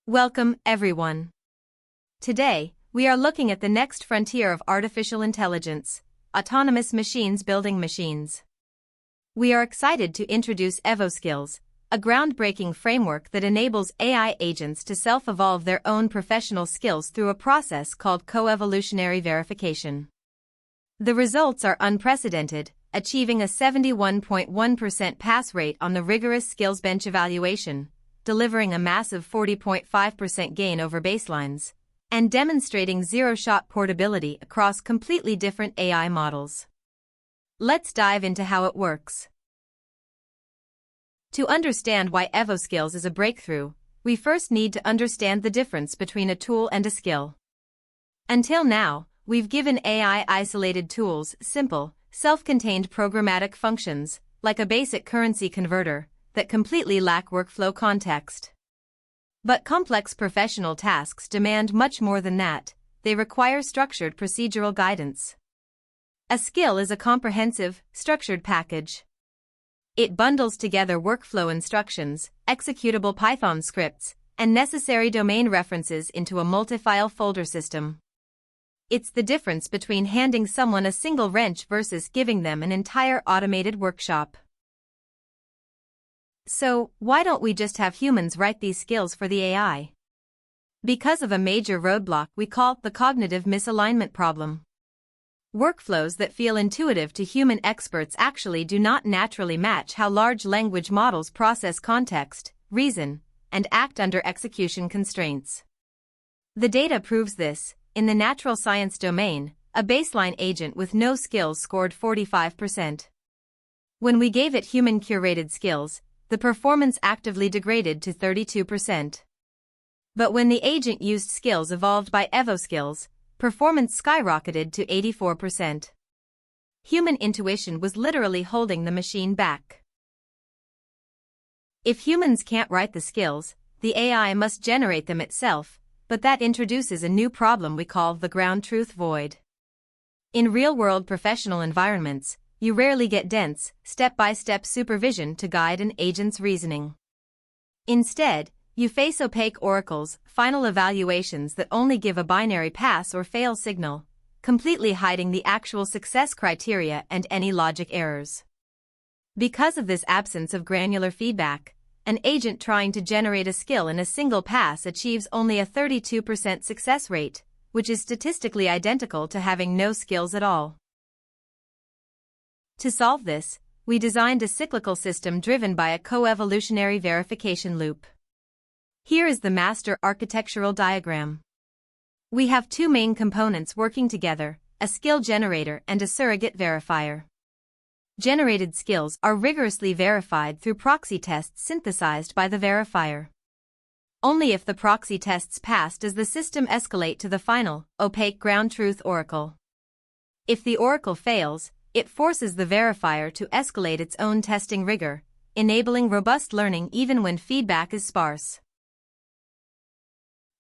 Welcome, everyone. Today, we are looking at the next frontier of artificial intelligence, autonomous machines building machines. We are excited to introduce EvoSkills, a groundbreaking framework that enables AI agents to self-evolve their own professional skills through a process called Co-Evolutionary Verification. The results are unprecedented, achieving a 71.1% pass rate on the rigorous SkillsBench evaluation, delivering a massive 40.5% gain over baselines, and demonstrating zero-shot portability across completely different AI models. Let's dive into how it works. To understand why EvoSkills is a breakthrough, we first need to understand the difference between a tool and a skill. Until now, we've given AI isolated tools simple, self-contained programmatic functions, like a basic currency converter, that completely lack workflow context. But complex professional tasks demand much more than that. They require structured procedural guidance. A skill is a comprehensive, structured package. It bundles together workflow instructions, executable Python scripts, and necessary domain references into a multi-file folder system. It's the difference between handing someone a single wrench versus giving them an entire automated workshop. So, why don't we just have humans write these skills for the AI? Because of a major roadblock we call the cognitive misalignment problem. Workflows that feel intuitive to human experts actually do not naturally match how large language models process context, reason, and act under execution constraints. The data proves this. In the natural science domain, a baseline agent with no skills scored 45%. When we gave it human-curated skills, the performance actively degraded to 32%. But when the agent used skills evolved by EvoSkills, performance skyrocketed to 84%. Human intuition was literally holding the machine back. If humans can't write the skills, the AI must generate them itself, but that introduces a new problem we call the ground truth void. In real-world professional environments, you rarely get dense, step-by-step supervision to guide an agent's reasoning. Instead, you face opaque oracles, final evaluations that only give a binary pass or fail signal, completely hiding the actual success criteria and any logic errors. Because of this absence of granular feedback, an agent trying to generate a skill in a single pass achieves only a 32% success rate, which is statistically identical to having no skills at all. To solve this, we designed a cyclical system driven by a co-evolutionary verification loop. Here is the master architectural diagram. We have two main components working together, a skill generator and a surrogate verifier. Generated skills are rigorously verified through proxy tests synthesized by the verifier. Only if the proxy tests pass does the system escalate to the final, opaque ground truth oracle. If the oracle fails, it forces the verifier to escalate its own testing rigor, enabling robust learning even when feedback is sparse.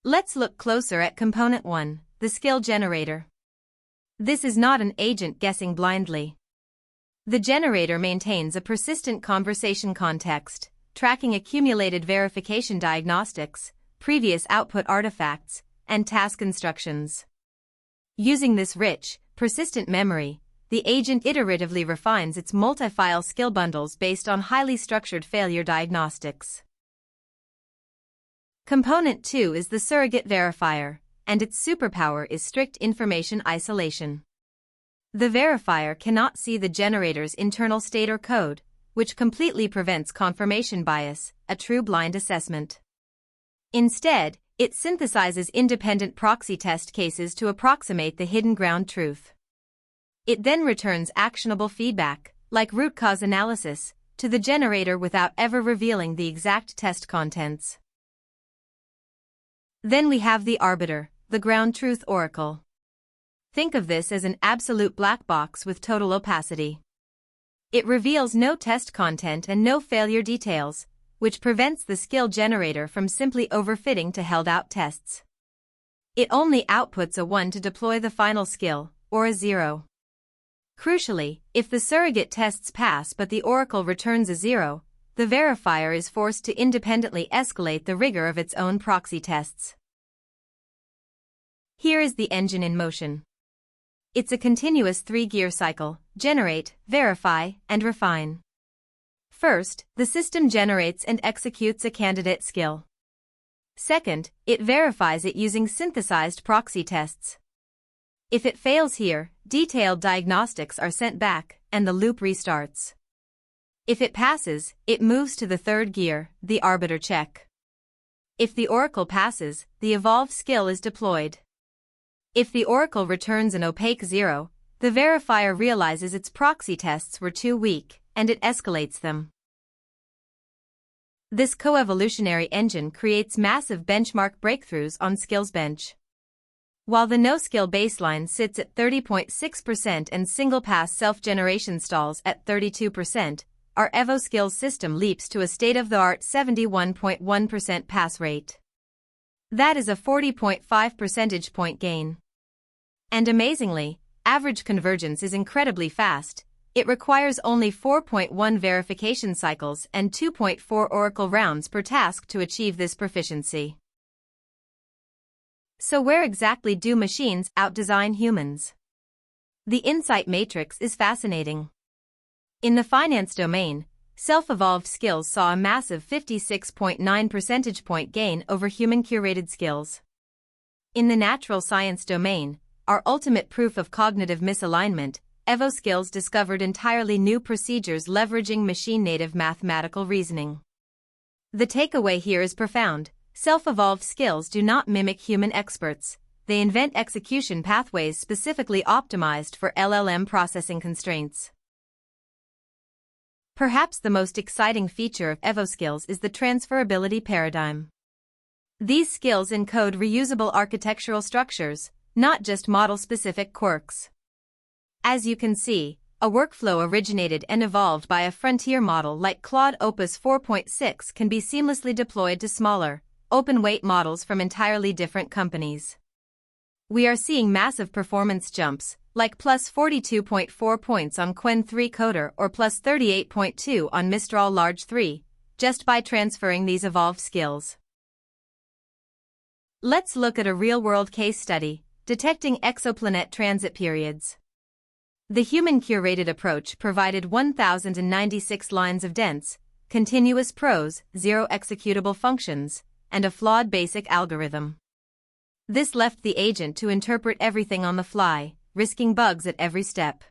Let's look closer at Component 1, the skill generator. This is not an agent guessing blindly. The generator maintains a persistent conversation context, tracking accumulated verification diagnostics, previous output artifacts, and task instructions. Using this rich, persistent memory, the agent iteratively refines its multi-file skill bundles based on highly structured failure diagnostics. Component 2 is the surrogate verifier, and its superpower is strict information isolation. The verifier cannot see the generator's internal state or code, which completely prevents confirmation bias, a true blind assessment. Instead, it synthesizes independent proxy test cases to approximate the hidden ground truth. It then returns actionable feedback, like root cause analysis, to the generator without ever revealing the exact test contents. Then we have the arbiter, the ground truth oracle. Think of this as an absolute black box with total opacity. It reveals no test content and no failure details, which prevents the skill generator from simply overfitting to held-out tests. It only outputs a 1 to deploy the final skill, or a 0. Crucially, if the surrogate tests pass but the oracle returns a 0, the verifier is forced to independently escalate the rigor of its own proxy tests. Here is the engine in motion. It's a continuous 3-gear cycle: generate, verify, and refine. First, the system generates and executes a candidate skill. Second, it verifies it using synthesized proxy tests. If it fails here, detailed diagnostics are sent back, and the loop restarts. If it passes, it moves to the 3rd gear, the arbiter check. If the oracle passes, the evolve skill is deployed. If the oracle returns an opaque 0, the verifier realizes its proxy tests were too weak, and it escalates them. This co-evolutionary engine creates massive benchmark breakthroughs on SkillsBench. While the no-skill baseline sits at 30.6% and single-pass self-generation stalls at 32%, our EvoSkills system leaps to a state-of-the-art 71.1% pass rate. That is a 40.5 percentage point gain. And amazingly, average convergence is incredibly fast. It requires only 4.1 verification cycles and 2.4 oracle rounds per task to achieve this proficiency. So where exactly do machines outdesign humans? The insight matrix is fascinating. In the finance domain, self-evolved skills saw a massive 56.9 percentage point gain over human-curated skills. In the natural science domain, our ultimate proof of cognitive misalignment, EvoSkills discovered entirely new procedures leveraging machine-native mathematical reasoning. The takeaway here is profound. Self-evolved skills do not mimic human experts. They invent execution pathways specifically optimized for LLM processing constraints. Perhaps the most exciting feature of EvoSkills is the transferability paradigm. These skills encode reusable architectural structures, not just model-specific quirks. As you can see, a workflow originated and evolved by a frontier model like Claude Opus 4.6 can be seamlessly deployed to smaller, open-weight models from entirely different companies. We are seeing massive performance jumps, like plus 42.4 points on Qwen 3 Coder or plus 38.2 on Mistral Large 3, just by transferring these evolved skills. Let's look at a real-world case study, detecting exoplanet transit periods. The human-curated approach provided 1,096 lines of dense, continuous prose, 0 executable functions, and a flawed basic algorithm. This left the agent to interpret everything on the fly, risking bugs at every step.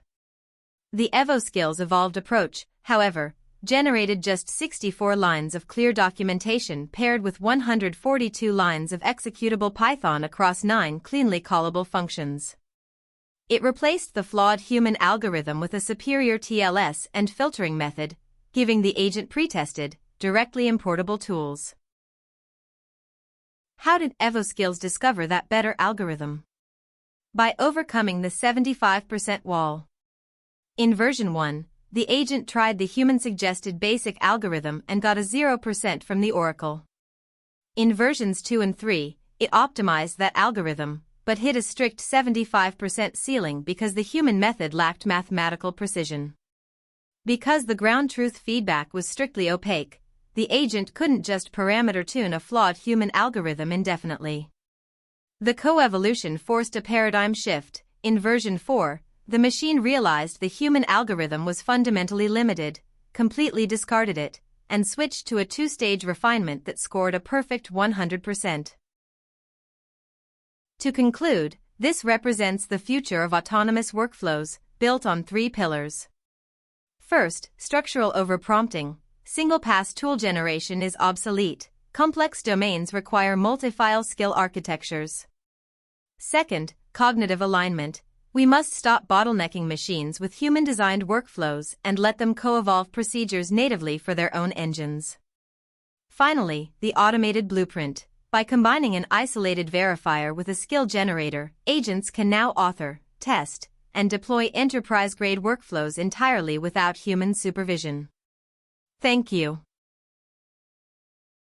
The EvoSkills evolved approach, however, generated just 64 lines of clear documentation paired with 142 lines of executable Python across 9 cleanly callable functions. It replaced the flawed human algorithm with a superior TLS and filtering method, giving the agent pre-tested, directly importable tools. How did EvoSkills discover that better algorithm? By overcoming the 75% wall. In version 1, the agent tried the human-suggested basic algorithm and got a 0% from the oracle. In versions 2 and 3, it optimized that algorithm, but hit a strict 75% ceiling because the human method lacked mathematical precision. Because the ground truth feedback was strictly opaque, the agent couldn't just parameter tune a flawed human algorithm indefinitely. The co-evolution forced a paradigm shift. In version 4, the machine realized the human algorithm was fundamentally limited, completely discarded it, and switched to a 2-stage refinement that scored a perfect 100%. To conclude, this represents the future of autonomous workflows, built on 3 pillars. First, structural overprompting. Single-pass tool generation is obsolete. Complex domains require multi-file skill architectures. Second, cognitive alignment. We must stop bottlenecking machines with human-designed workflows and let them co-evolve procedures natively for their own engines. Finally, the automated blueprint. By combining an isolated verifier with a skill generator, agents can now author, test, and deploy enterprise-grade workflows entirely without human supervision. Thank you.